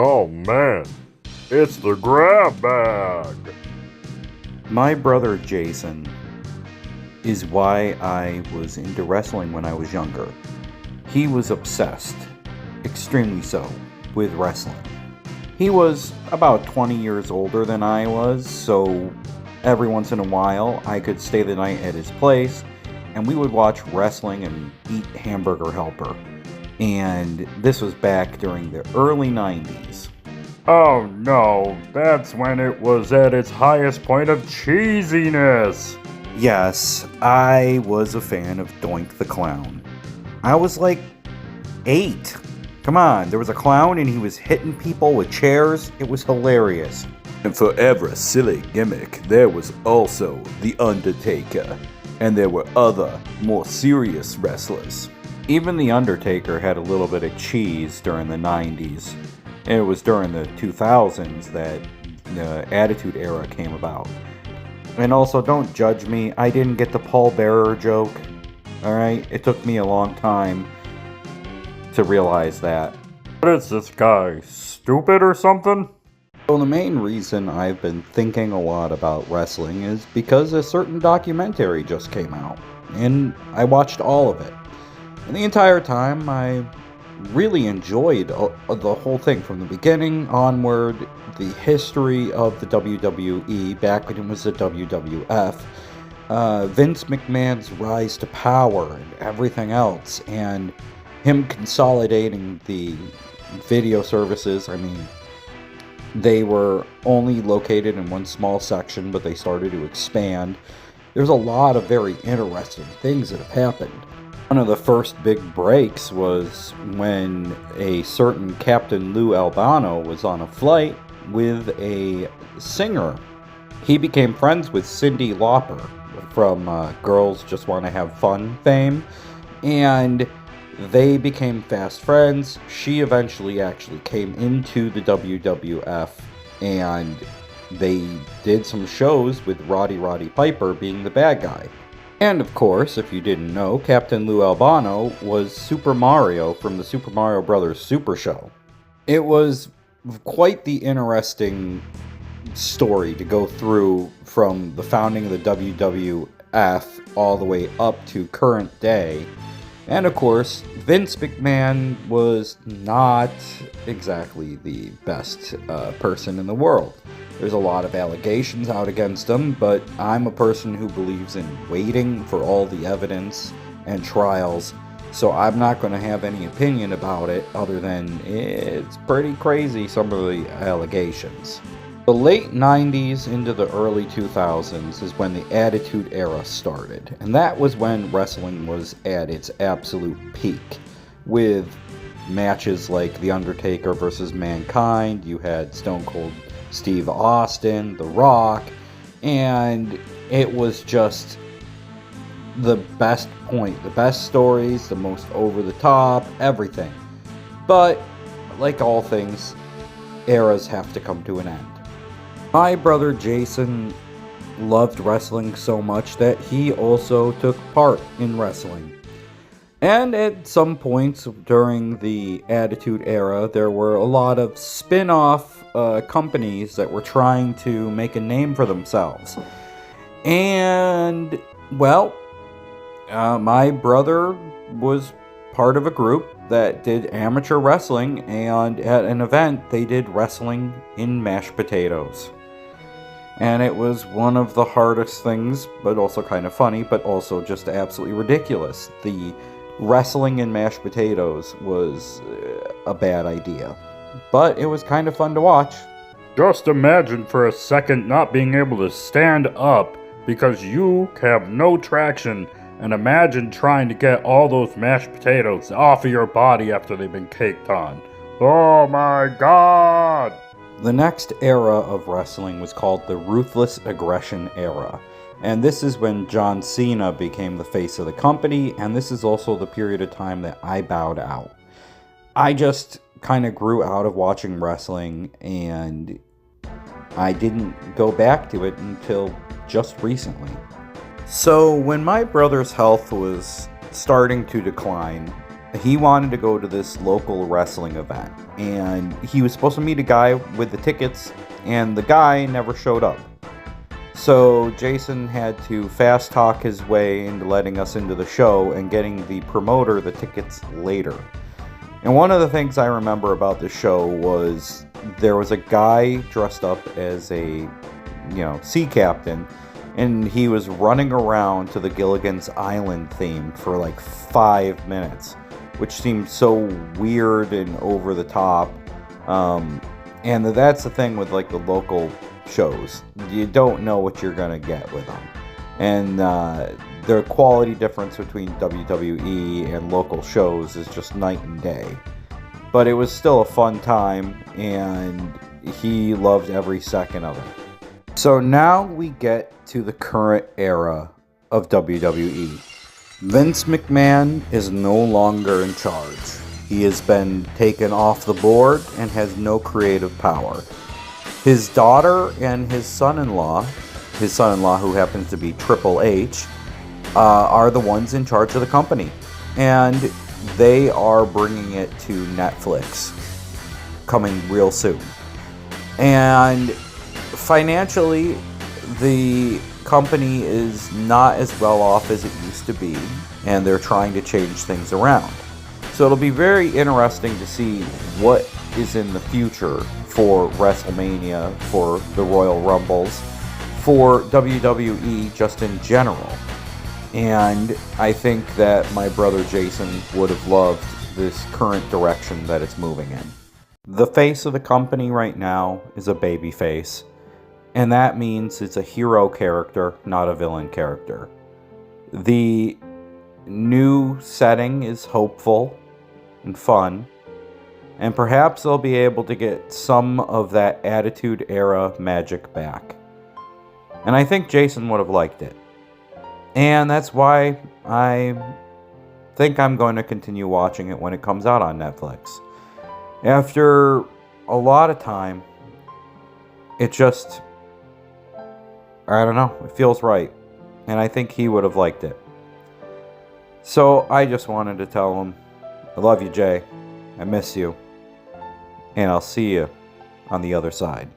Oh man, it's the grab bag. My brother Jason is why I was into wrestling when I was younger. He was obsessed, extremely so, with wrestling. He was about 20 years older than I was, so every once in a while I could stay the night at his place and we would watch wrestling and eat Hamburger Helper. And this was back during the early 90s. Oh no, that's when it was at its highest point of cheesiness. Yes, I was a fan of Doink the Clown. I was like 8. Come on, there was a clown and he was hitting people with chairs. It was hilarious. And for every silly gimmick, there was also The Undertaker. And there were other, more serious wrestlers. Even The Undertaker had a little bit of cheese during the 90s. And it was during the 2000s that the Attitude Era came about. And also, don't judge me, I didn't get the Paul Bearer joke. Alright? It took me a long time to realize that. What is this guy, stupid or something? So the main reason I've been thinking a lot about wrestling is because a certain documentary just came out. And I watched all of it. And the entire time I really enjoyed the whole thing from the beginning onward, the history of the WWE back when it was the WWF, Vince McMahon's rise to power and everything else, and him consolidating the video services. I mean, they were only located in one small section, but they started to expand. There's a lot of very interesting things that have happened. One of the first big breaks was when a certain Captain Lou Albano was on a flight with a singer. He became friends with Cyndi Lauper from Girls Just Want to Have Fun fame, and they became fast friends. She eventually actually came into the WWF, and they did some shows with Roddy Piper being the bad guy. And of course, if you didn't know, Captain Lou Albano was Super Mario from the Super Mario Bros. Super Show. It was quite the interesting story to go through from the founding of the WWF all the way up to current day. And of course, Vince McMahon was not exactly the best person in the world. There's a lot of allegations out against him, but I'm a person who believes in waiting for all the evidence and trials, so I'm not going to have any opinion about it other than it's pretty crazy, some of the allegations. The late 90s into the early 2000s is when the Attitude Era started, and that was when wrestling was at its absolute peak, with matches like The Undertaker versus Mankind. You had Stone Cold Steve Austin, The Rock, and it was just the best point, the best stories, the most over the top, everything. But, like all things, eras have to come to an end. My brother Jason loved wrestling so much that he also took part in wrestling. And at some points during the Attitude Era, there were a lot of spin-off companies that were trying to make a name for themselves. And, well, my brother was part of a group that did amateur wrestling, and at an event they did wrestling in mashed potatoes. And it was one of the hardest things, but also kind of funny, but also just absolutely ridiculous. The wrestling in mashed potatoes was a bad idea, but it was kind of fun to watch. Just imagine for a second not being able to stand up because you have no traction, and imagine trying to get all those mashed potatoes off of your body after they've been caked on. Oh my god! The next era of wrestling was called the Ruthless Aggression Era. And this is when John Cena became the face of the company, and this is also the period of time that I bowed out. I just kind of grew out of watching wrestling, and I didn't go back to it until just recently. So when my brother's health was starting to decline, he wanted to go to this local wrestling event, and he was supposed to meet a guy with the tickets, and the guy never showed up. So Jason had to fast talk his way into letting us into the show and getting the promoter the tickets later. And one of the things I remember about the show was there was a guy dressed up as a, sea captain, and he was running around to the Gilligan's Island theme for like 5 minutes, which seemed so weird and over the top. And that's the thing with like the local shows. You don't know what you're going to get with them. And the quality difference between WWE and local shows is just night and day. But it was still a fun time, and he loved every second of it. So now we get to the current era of WWE. Vince McMahon is no longer in charge. He has been taken off the board and has no creative power. His daughter and his son-in-law who happens to be Triple H, are the ones in charge of the company. And they are bringing it to Netflix, coming real soon. And financially, the company is not as well off as it used to be, and they're trying to change things around. So it'll be very interesting to see what is in the future for WrestleMania, for the Royal Rumbles, for WWE just in general. And I think that my brother Jason would have loved this current direction that it's moving in. The face of the company right now is a baby face, and that means it's a hero character, not a villain character. The new setting is hopeful and fun, and perhaps they'll be able to get some of that Attitude Era magic back. And I think Jason would have liked it. And that's why I think I'm going to continue watching it when it comes out on Netflix. After a lot of time, it just, I don't know, it feels right. And I think he would have liked it. So I just wanted to tell him, I love you, Jay. I miss you. And I'll see you on the other side.